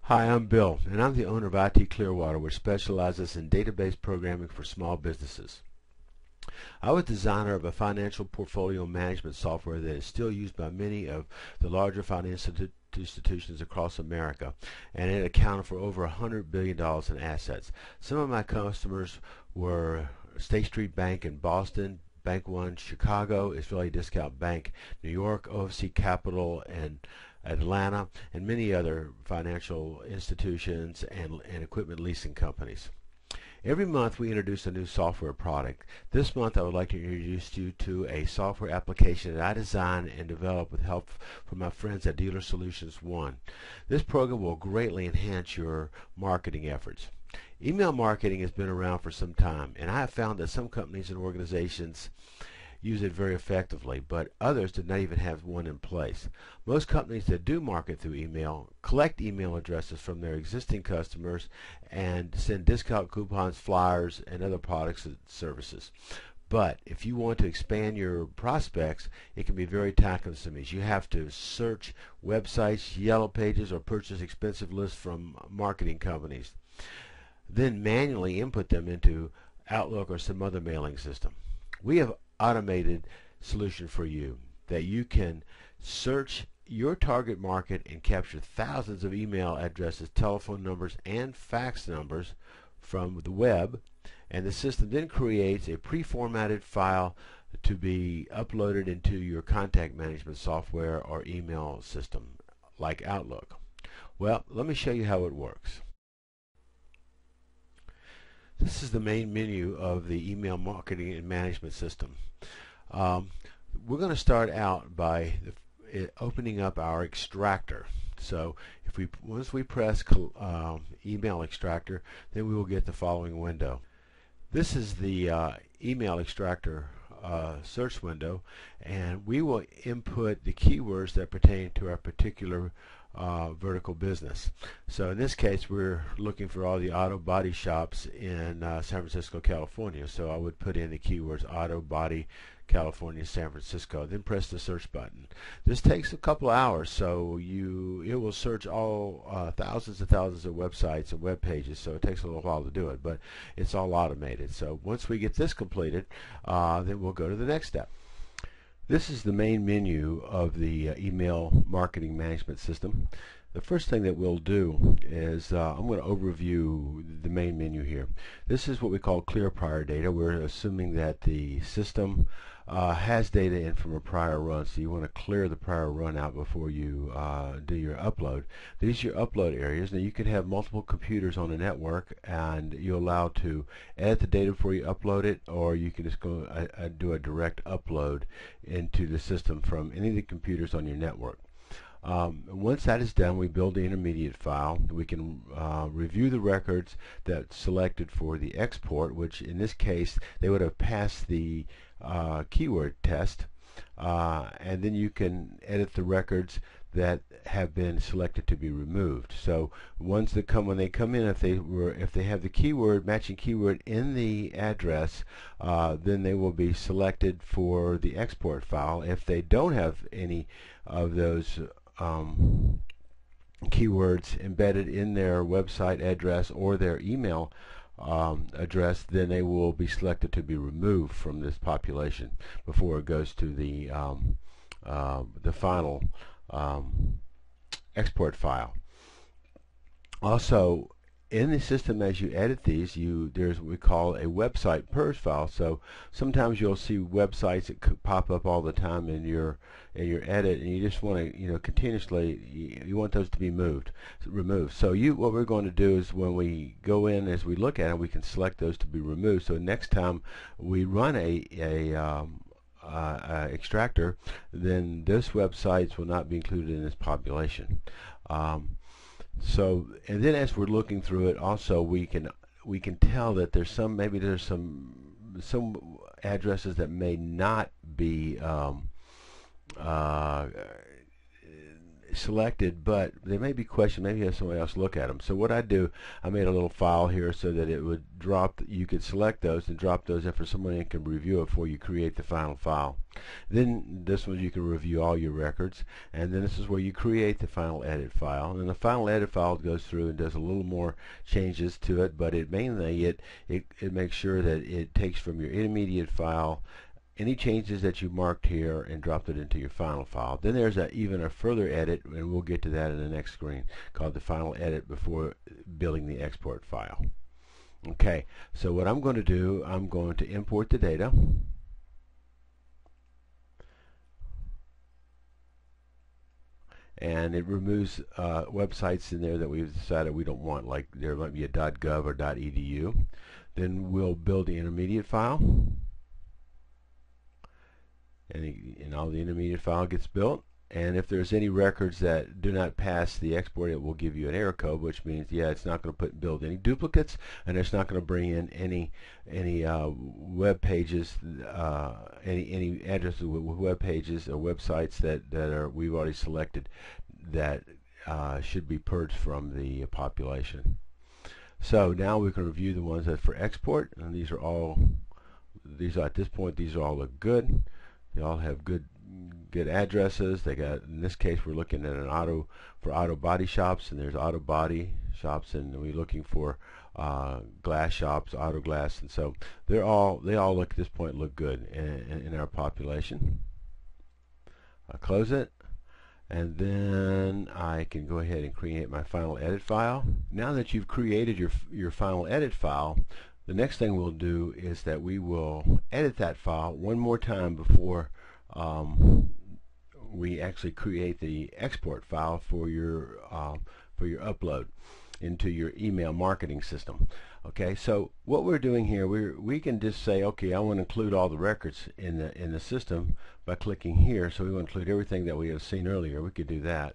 Hi, I'm Bill, and I'm the owner of IT Clearwater, which specializes in database programming for small businesses. I was designer of a financial portfolio management software that is still used by many of the larger financial institutions across America, and it accounted for over $100 billion in assets. Some of my customers were State Street Bank in Boston, Bank One Chicago, Israeli Discount Bank New York, OFC Capital, and Atlanta, and many other financial institutions and equipment leasing companies. Every month we introduce a new software product. This month I would like to introduce you to a software application that I designed and developed with help from my friends at Dealer Solutions One. This program will greatly enhance your marketing efforts. Email marketing has been around for some time, and I have found that some companies and organizations use it very effectively, but others did not even have one in place. Most companies that do market through email collect email addresses from their existing customers and send discount coupons, flyers, and other products and services. But if you want to expand your prospects, it can be very time-consuming. You have to search websites, yellow pages, or purchase expensive lists from marketing companies, then manually input them into Outlook or some other mailing system. We have automated solution for you that you can search your target market and capture thousands of email addresses, telephone numbers, and fax numbers from the web, and the system then creates a pre-formatted file to be uploaded into your contact management software or email system like Outlook. Well, let me show you how it works. This is the main menu of the email marketing and management system. We're going to start out by opening up our extractor. So once we press email extractor, then we will get the following window. This is the email extractor search window, and we will input the keywords that pertain to our particular vertical business. So in this case, we're looking for all the auto body shops in San Francisco, California. So I would put in the keywords auto body California, San Francisco, then press the search button. This takes a couple hours, so it will search all thousands and thousands of websites and web pages, so it takes a little while to do it, but it's all automated. So once we get this completed, then we'll go to the next step. This is the main menu of the email marketing management system. The first thing that we'll do is I'm going to overview the main menu here. This is what we call clear prior data. We're assuming that the system has data in from a prior run, so you want to clear the prior run out before you do your upload. These are your upload areas. Now you can have multiple computers on a network, and you're allowed to edit the data before you upload it, or you can just go do a direct upload into the system from any of the computers on your network. Once that is done, we build the intermediate file. We can review the records that's selected for the export, which in this case they would have passed the keyword test, and then you can edit the records that have been selected to be removed. So ones that when they come in, if they have the matching keyword in the address, then they will be selected for the export file. If they don't have any of those keywords embedded in their website address or their email address, then they will be selected to be removed from this population before it goes to the final export file. Also, in the system, as you edit these, there's what we call a website purge file. So sometimes you'll see websites that could pop up all the time in your edit, and you just want to continuously you want those to be removed. So what we're going to do is when we go in, as we look at it, we can select those to be removed. So next time we run a extractor, then those websites will not be included in this population. And then as we're looking through it, also we can tell that there's some addresses that may not be selected, but they may be questioned. Maybe have somebody else look at them. So what I do, I made a little file here so that it would drop. You could select those and drop those in for somebody that can review it before you create the final file. Then this one you can review all your records, and then this is where you create the final edit file. And then the final edit file goes through and does a little more changes to it, but it mainly it makes sure that it takes from your intermediate file any changes that you marked here and dropped it into your final file. Then there's even a further edit, and we'll get to that in the next screen, called the final edit before building the export file. Okay, so what I'm going to do, I'm going to import the data. And it removes websites in there that we've decided we don't want, like there might be a .gov or .edu. Then we'll build the intermediate file. And all the intermediate file gets built, and if there's any records that do not pass the export, it will give you an error code, which means it's not going to build any duplicates, and it's not going to bring in any web pages, any addresses with web pages or websites that we've already selected that should be purged from the population. So now we can review the ones that for export, and these at this point these all look good. They all have good addresses. They got, in this case, we're looking at an auto body shops, and there's auto body shops, and we're looking for glass shops, auto glass, and so they all look at this point look good in our population. I'll close it, and then I can go ahead and create my final edit file. Now that you've created your final edit file, the next thing we'll do is that we will edit that file one more time before we actually create the export file for your upload into your email marketing system. Okay, so what we're doing here, we can just say, okay, I want to include all the records in the system by clicking here. So we want to include everything that we have seen earlier. We could do that.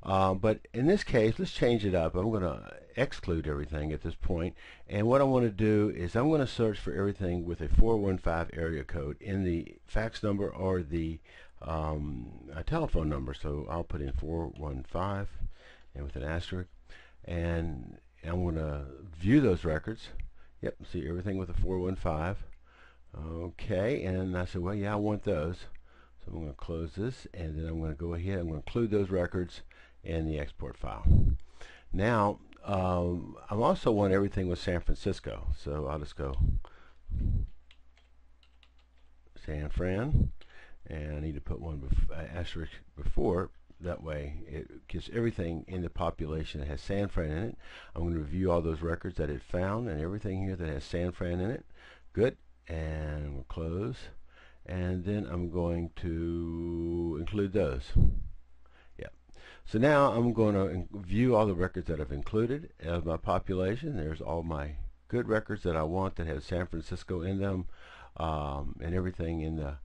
But in this case, let's change it up. I'm going to exclude everything at this point, and what I want to do is I'm going to search for everything with a 415 area code in the fax number or the telephone number. So I'll put in 415 and with an asterisk, and I'm going to view those records. Yep, see everything with a 415. Okay, and I said, well, yeah, I want those. So I'm going to close this, and then I'm going to go ahead and I'm going to include those records in the export file. Now, I also want everything with San Francisco, so I'll just go San Fran, and I need to put one asterisk before. That way it gives everything in the population that has San Fran in it. I'm going to review all those records that it found and everything here that has San Fran in it. Good, and we'll close, and then I'm going to include those. So now I'm going to view all the records that I've included as my population. There's all my good records that I want that have San Francisco in them, and everything in the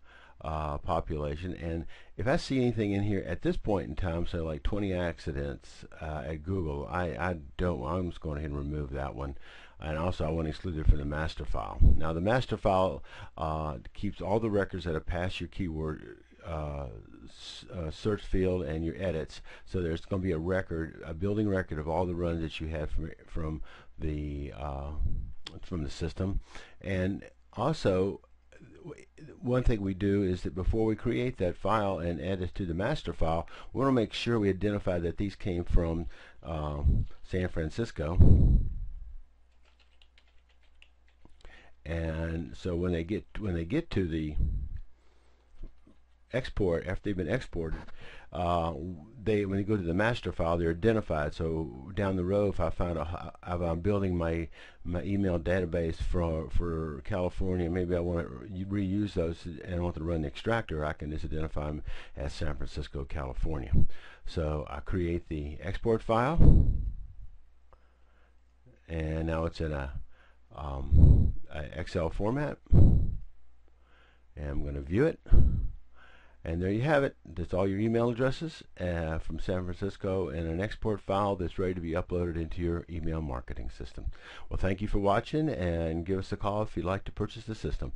population. And if I see anything in here at this point in time, say like 20 accidents at Google, I'm just going ahead and remove that one. And also I want to exclude it from the master file. Now the master file keeps all the records that have passed your keyword search field and your edits. So there's going to be a building record of all the runs that you had from the system. And also, one thing we do is that before we create that file and add it to the master file, we want to make sure we identify that these came from San Francisco. And so when they get to the export, after they've been exported, when they go to the master file, they're identified. So down the road, if I find if I'm building my email database for California, maybe I want to reuse those and I want to run the extractor, I can just identify them as San Francisco, California. So I create the export file, and now it's in a Excel format, and I'm going to view it. And there you have it. That's all your email addresses from San Francisco in an export file that's ready to be uploaded into your email marketing system. Well, thank you for watching, and give us a call if you'd like to purchase the system.